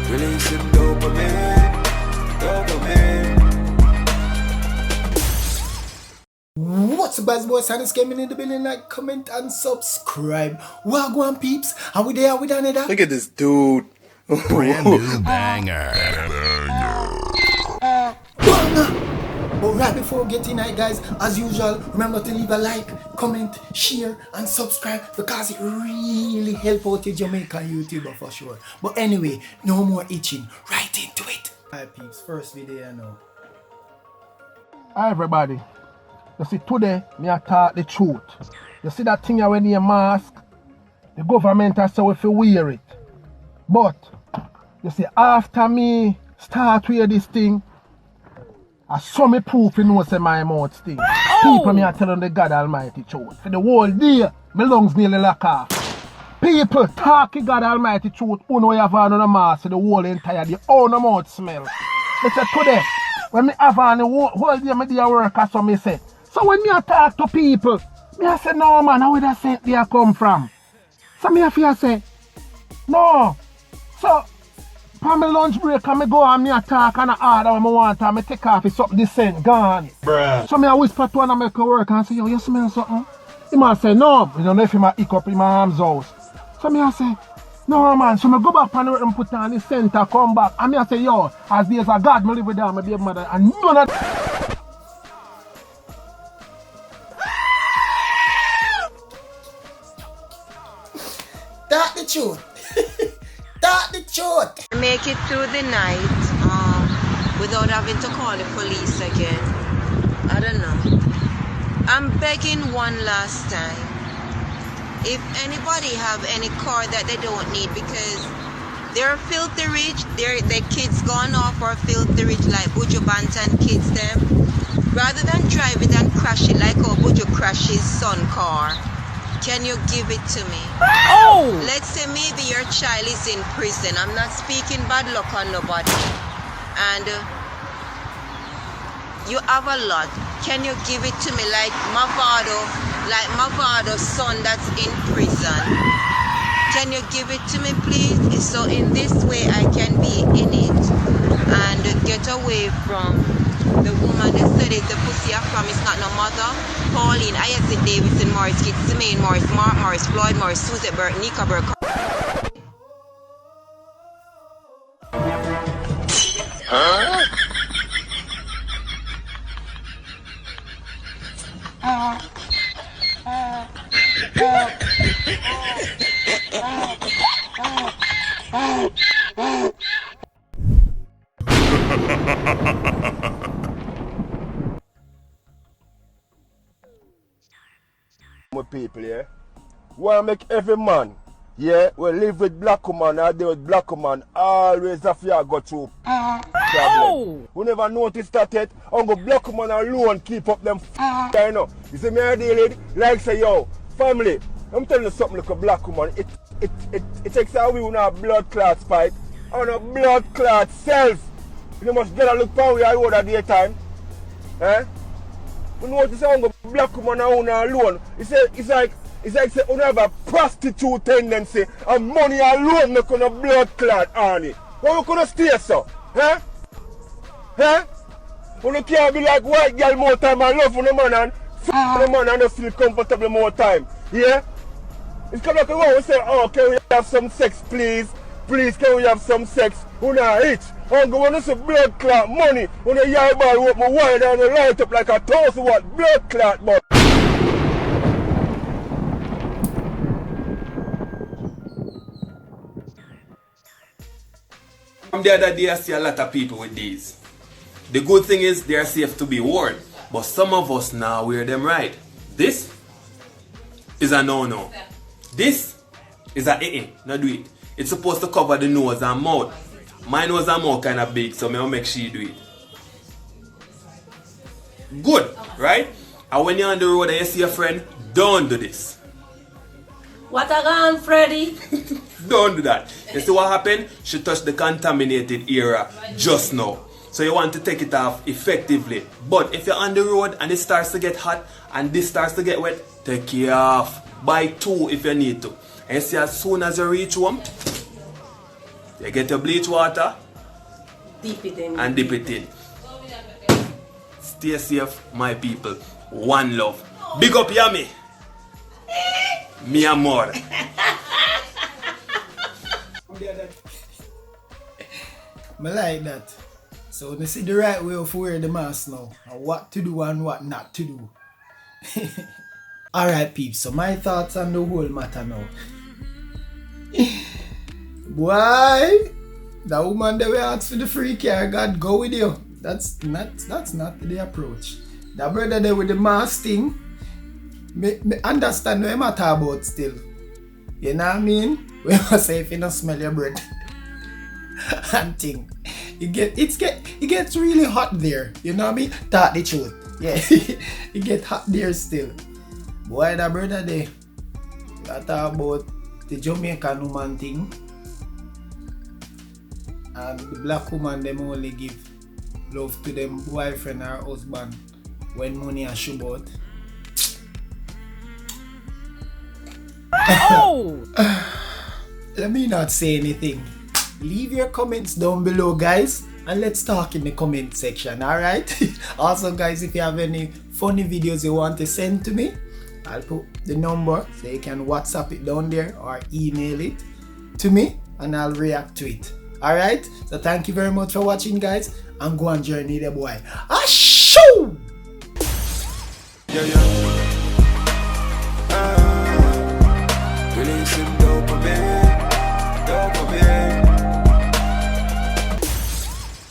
Releasing dopamine. What's up, guys? Boys, and it's coming in the building. Like, comment, and subscribe. Wagwan peeps. Are we there? Are we done it? Look at this dude. Brand new banger. But right before getting it, guys, as usual, remember to leave a like, comment, share, and subscribe because it really helps out your Jamaican YouTuber for sure. But anyway, no more itching. Right into it. Alright, peeps. First video now. Hi everybody. You see, today, me I talk the truth. You see that thing when you mask? The government has said if you wear it. But, you see, after me start wear this thing, I saw me proof you know say my mouth sting. People me are telling the God Almighty truth. For the whole day, my lungs nearly lock off. People talking God Almighty truth, who know you have on a mask for the whole entire day, all the mouth smell. But say today, when me have on the whole day, me do work as so me say. So when me talk to people, me I say, no man, how would that scent there come from? So me I feel say, no. So, for my lunch break, I go and me talk and I order when I want and I take off it's something this scent gone. Bruh. So me I whisper to one of my coworker and say, yo, you smell something? He might say, no. You don't know if he might hick up in my arms house. So me I say, no man. So I go back and I put on the scent and come back. And me I say, yo, as there's a God, I live with them, my baby mother, and none of That's the truth. That's the truth. Make it through the night without having to call the police again. I don't know. I'm begging one last time. If anybody have any car that they don't need because they're filthy rich, their kids gone off or filthy rich like Buju Banton kids them, rather than drive it and crash it like how Buju crashed his son car, can you give it to me? Oh! Let's say maybe your child is in prison. I'm not speaking bad luck on nobody. And you have a lot. Can you give it to me like Mavado's son that's in prison? Can you give it to me, please? So in this way I can be in it and get away from the woman that said it, the pussy I promise not no mother. Pauline, Ayazin Davidson, Morris, Kit, Zemaine, Morris, Mark Morris, Floyd Morris, Suzette Burke, Nika Burke. Huh? My people, yeah, wanna make every man, yeah, we live with black woman or deal with black woman, always have to go through problem. We never noticed that yet. Uncle black woman alone keep up them you know. You see me I deal with like say yo, family, I'm telling you something like a black woman, it takes away on a blood clot fight, on a blood clot self. You must get a look for we are at the time. Eh? You know what you say, black woman alone. It's like say you have a prostitute tendency and money alone make on a blood clot on it. Why you gonna stay so? Huh? Huh? You can't be like white girl more time and love for the man and the man and not feel comfortable more time. Yeah? It's kind of like we say, oh, can we have some sex please? Please can we have some sex? You not rich. I'm going to see blood clot money. When the yard ball with my wire down and light up like a 1,000-watt blood clot, but. From the other day I see a lot of people with these. The good thing is they are safe to be worn, but some of us now wear them right. This is a no-no. This is a not do it. It's supposed to cover the nose and mouth. My nose and mouth kind of big, so I'll make sure you do it. Good, right? And when you're on the road and you see a friend, don't do this. What again, Freddy? Don't do that. You see what happened? She touched the contaminated area just now. So you want to take it off effectively. But if you're on the road and it starts to get hot and this starts to get wet, take it off. buy 2 if you need to. And you see, as soon as you reach home, you get your bleach water Dip it in. and dip it in. Stay safe, my people. One love. Big up Yami. Mi amor. I like that. So you see the right way of wear the mask now, and what to do and what not to do. Alright peeps, so my thoughts on the whole matter now. Boy, that woman that we asked for the free car, God go with you. That's not the approach. That brother there with the mask thing, me understand what I talk about still. You know what I mean? We must say if you don't smell your breath and thing. It gets really hot there. You know what I mean? Talk the truth. Yeah, it get hot there still. Boy, that brother there, I talk about the Jamaican woman thing. And the black woman them only give love to them boyfriend or husband when money are shoot out. Oh! Let me not say anything. Leave your comments down below, guys, and let's talk in the comment section, alright? Also, guys, if you have any funny videos you want to send to me, I'll put the number so you can WhatsApp it down there or email it to me and I'll react to it. Alright? So thank you very much for watching, guys, and go on journey the boy. Ashoo! Yeah.